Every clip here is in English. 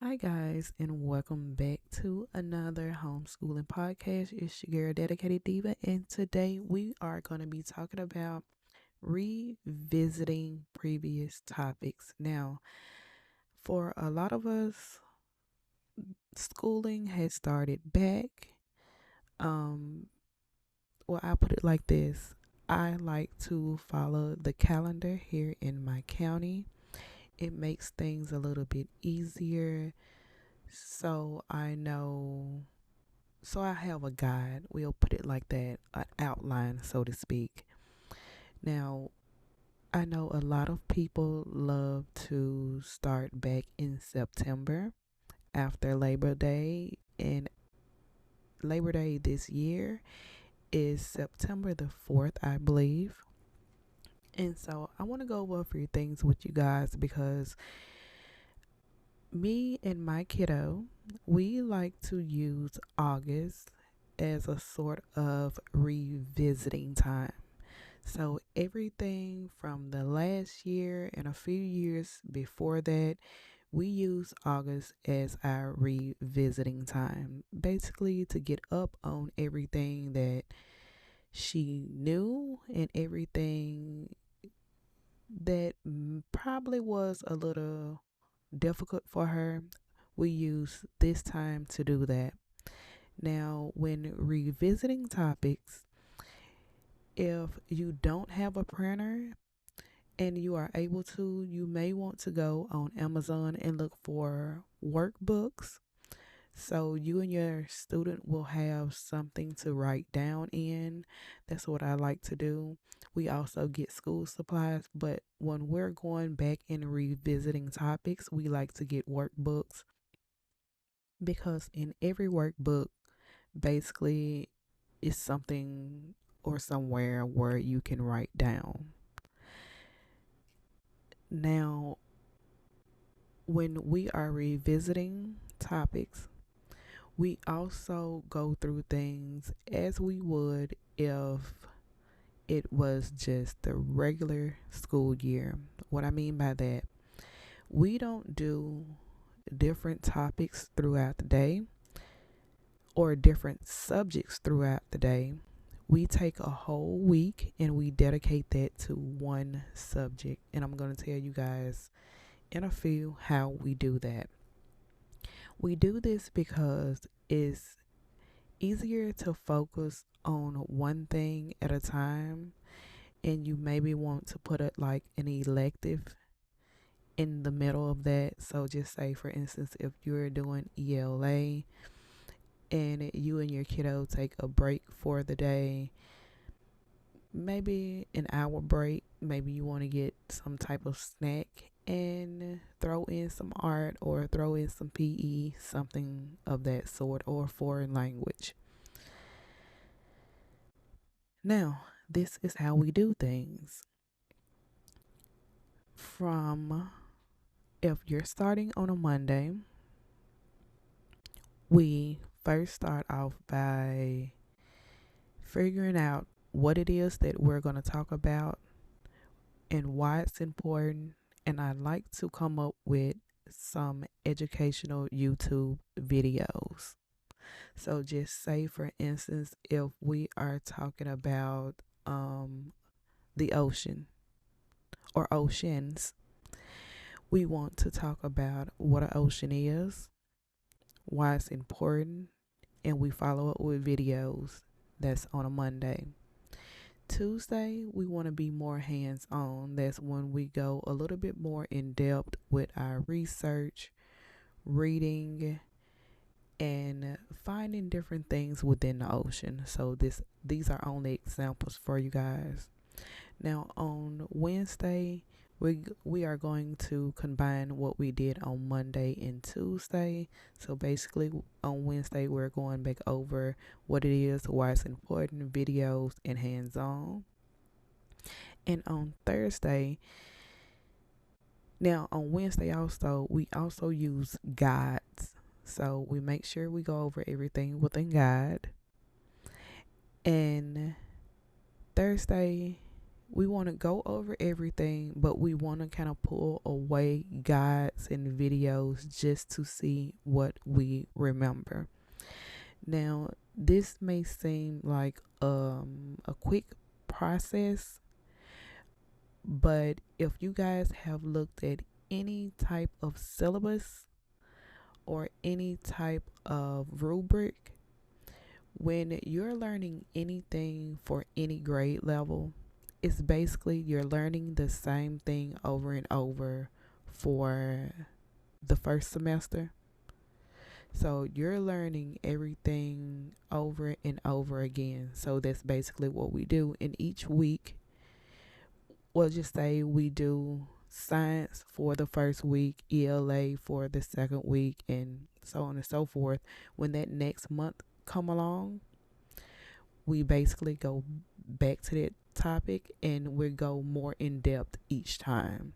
Hi, guys, and welcome back to another homeschooling podcast. It's your girl, Dedicated Diva, and today we are going to be talking about revisiting previous topics. Now, for a lot of us, schooling has started back. Um, I put it like this: I like to follow the calendar here in my county. It makes things a little bit easier, so I know. So I have a guide, we'll put it like that, an outline, so to speak. Now, I know a lot of people love to start back in September after Labor Day, and Labor Day this year is September the 4th, I believe. And so I want to go over a few things with you guys because me and my kiddo, we like to use August as a sort of revisiting time. So everything from the last year and a few years before that, we use August as our revisiting time. Basically to get up on everything that she knew and everything that probably was a little difficult for her. We use this time to do that. Now, when revisiting topics, if you don't have a printer and you are able to, you may want to go on Amazon and look for workbooks. So you and your student will have something to write down in. That's what I like to do. We also get school supplies, but when we're going back and revisiting topics, we like to get workbooks because in every workbook, basically, is something or somewhere where you can write down. Now, when we are revisiting topics, we also go through things as we would if it was just the regular school year. What I mean by that, we don't do different topics throughout the day or different subjects throughout the day. We take a whole week and we dedicate that to one subject. And I'm going to tell you guys in a few how we do that. We do this because it's easier to focus on one thing at a time, and you maybe want to put it like an elective in the middle of that. So just say for instance, if you're doing ELA and you and your kiddo take a break for the day, maybe an hour break, maybe you want to get some type of snack and throw in some art or throw in some PE, something of that sort, or foreign language. Now, this is how we do things. From If you're starting on a Monday, we first start off by figuring out what it is that we're going to talk about and why it's important. And I like to come up with some educational YouTube videos. So, just say, for instance, if we are talking about the ocean or oceans, we want to talk about what an ocean is, why it's important, and we follow up with videos. That's on a Monday. Tuesday, we want to be more hands on. That's when we go a little bit more in depth with our research, reading, and finding different things within the ocean. So these are only examples for you guys. Now on Wednesday, we are going to combine what we did on Monday and Tuesday. So basically on Wednesday we're going back over what it is, why it's important, videos and hands-on. And on Thursday, now on Wednesday also we also use guides. So we make sure we go over everything within guide. And Thursday We want to go over everything, but we want to kind of pull away guides and videos just to see what we remember. Now, this may seem like a quick process, but if you guys have looked at any type of syllabus or any type of rubric, when you're learning anything for any grade level, it's basically you're learning the same thing over and over for the first semester. So you're learning everything over and over again. So that's basically what we do. In each week, we'll just say we do science for the first week, ELA for the second week, and so on and so forth. When that next month come along, we basically go back to that topic and we go more in depth each time.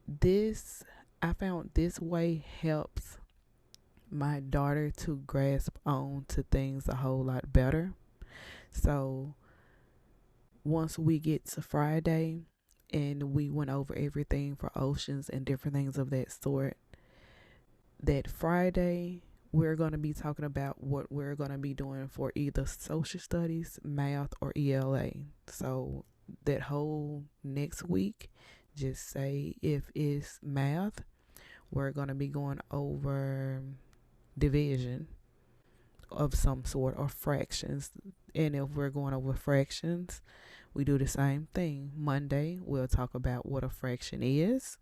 This I found this way helps my daughter to grasp on to things a whole lot better. So once we get to Friday and we went over everything for oceans and different things of that sort, that Friday we're going to be talking about what we're going to be doing for either social studies, math, or ELA. So that whole next week, just say if it's math, we're going to be going over division of some sort or fractions. And if we're going over fractions, we do the same thing. Monday, we'll talk about what a fraction is,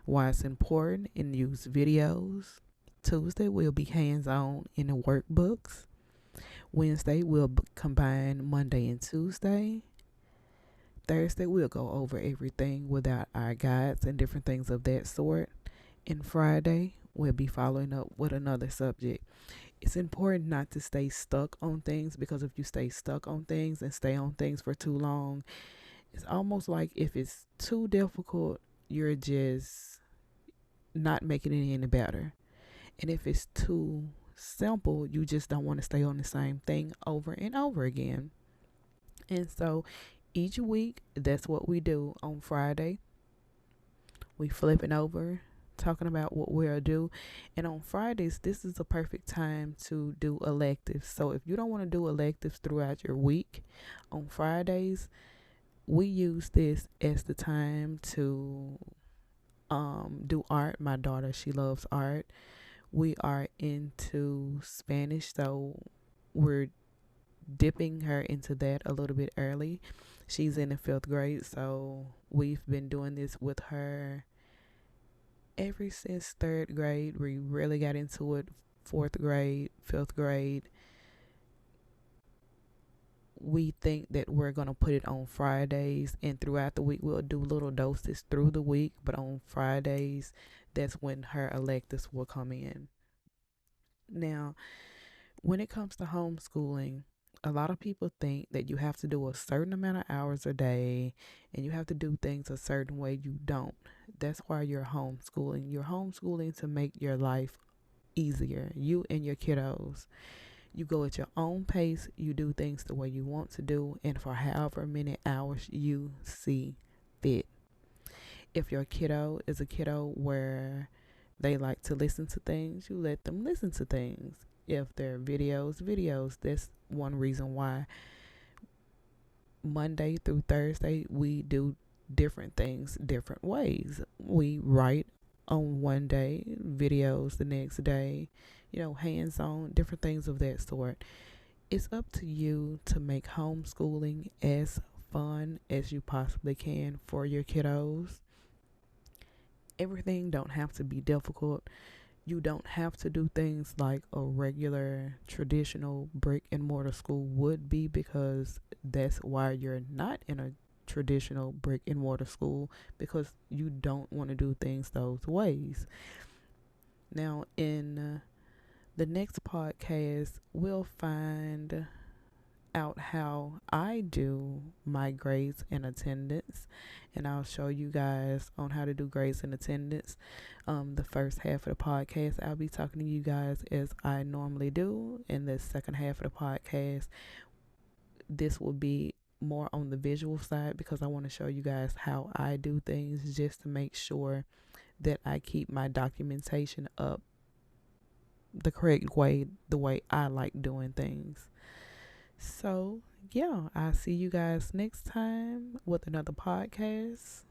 why it's important, and use videos. Tuesday, we'll be hands on in the workbooks. Wednesday, we'll combine Monday and Tuesday. Thursday, we'll go over everything without our guides and different things of that sort. And Friday, we'll be following up with another subject. It's important not to stay stuck on things, because if you stay stuck on things and stay on things for too long, it's almost like if it's too difficult, you're just not making it any better. And if it's too simple, you just don't want to stay on the same thing over and over again. And so each week, that's what we do. On Friday, we flip it over, talking about what we'll do. And on Fridays, this is a perfect time to do electives. So if you don't want to do electives throughout your week, on Fridays, we use this as the time to do art. My daughter, she loves art. We are into Spanish, so we're dipping her into that a little bit early. She's in the fifth grade, so we've been doing this with her ever since third grade. We really got into it fourth grade, fifth grade. We think that we're going to put it on Fridays, and throughout the week we'll do little doses through the week, but on Fridays, that's when her electives will come in. Now, when it comes to homeschooling, a lot of people think that you have to do a certain amount of hours a day and you have to do things a certain way. You don't. That's why you're homeschooling. You're homeschooling to make your life easier, you and your kiddos. You go at your own pace, you do things the way you want to do, and for however many hours you see fit. If your kiddo is a kiddo where they like to listen to things, you let them listen to things. If they're videos, that's one reason why Monday through Thursday we do different things different ways. We write on one day, videos the next day, hands on, different things of that sort. It's up to you to make homeschooling as fun as you possibly can for your kiddos. Everything don't have to be difficult. You don't have to do things like a regular traditional brick and mortar school would be, because that's why you're not in a traditional brick and mortar school, because you don't want to do things those ways. Now, in the next podcast, we'll find out how I do my grades and attendance, and I'll show you guys on how to do grades and attendance. The first half of the podcast, I'll be talking to you guys as I normally do, and the second half of the podcast, this will be more on the visual side because I want to show you guys how I do things just to make sure that I keep my documentation up the correct way, the way I like doing things. So, yeah, I'll see you guys next time with another podcast.